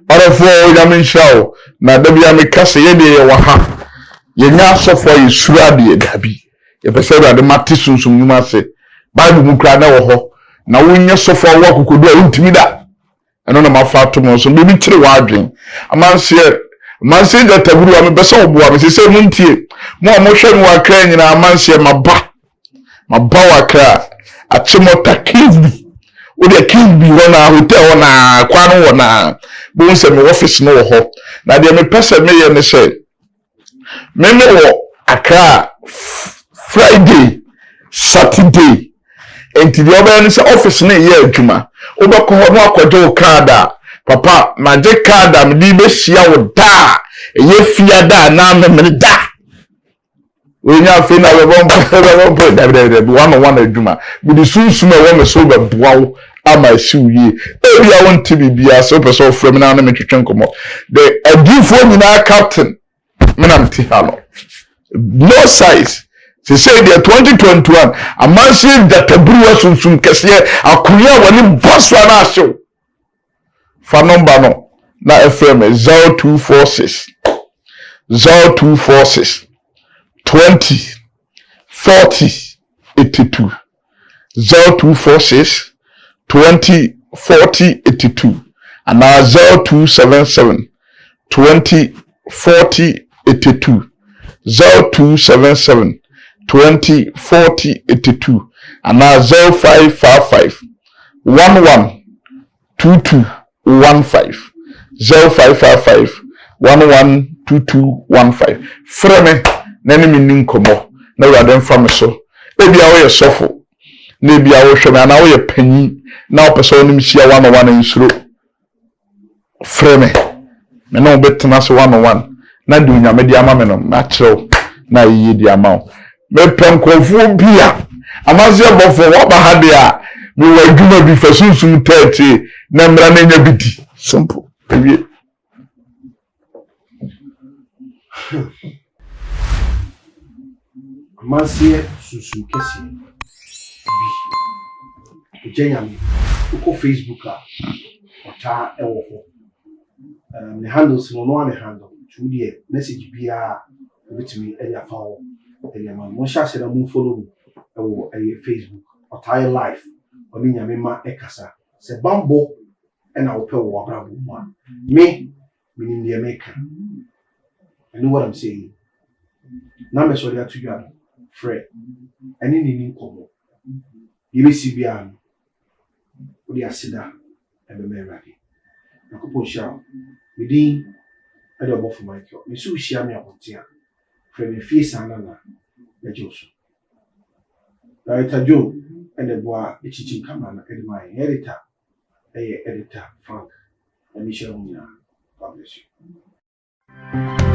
Arafo yamin shaw na dabia me kase ye de ye wa ha ye nya sofo ye sura de dabi ye pese de mate sunsun nyuma se bible mu kra na wo ho na wonye sofo wa kokodu a untimi da eno na mafa to mo so bi tire wa adwen amanse da taburu a me bese oboa me se muntie mo a mo hwe no wa kra nyina amanse maba wa kra achimota kivi Ode king bi hona hotel hona kwano hona bo se me office no ho na de me pese me ye ne se me wo Accra Friday Saturday enti de oba ne se office ne ye adwuma obekọ ho no akọje card papa na je card am di be hia wo da ye fia da na me da Onya fe na we bompo da one adwuma bi di sunsun e wo me so be boawo ama siw yi ebi a won tibi bia so person from na na metwetwe nkomo the adifo nyina captain menam ti ha no no size se say the 2021 amansi databruwa sunsun kese akuya woni boss na ahyew fa number no na FM 0246 0246 20 40 82 0246 20 40 82 and now 0277 20 40 82 0277 20 40 82 and now 0555 11 22 15 0555 11 22 15 frame nani minin komo na wade mfam so ebi a wo ye sofo na ebi a wo hweme na wo ye panyi na opese onim hia 101 nsuro frame me no betena so 101 na du nyame di ama me no na kyerɛw na yiye di ama wo me penkofu bia amaze bofo wo ba ha de a me wa adwuma bi fasunsun 30 na mra na nya bidi simple ebi Amansiye susu kesi bi jenyami uko Facebook a ota ewo ho ne handles no ne handle tudie message bia obitimi eya fa ho eya ma mo sha se na mo follow ewo Facebook ota live oni nyame ma ekasa se bambo na wo pe wo abrabo mo me meaning the maker. I know what I'm saying. Na me so dia to you Fred. Ani ni nkomo. Yibe sibian. Odi asida e be merade. Nakopo sha. Medin e do bo for Michael. Me so hia me abotia. Fred me face anana. Na joso. Director Joe and the boy echichi camera na my editor. Editor Frank. Let me show you. God bless you.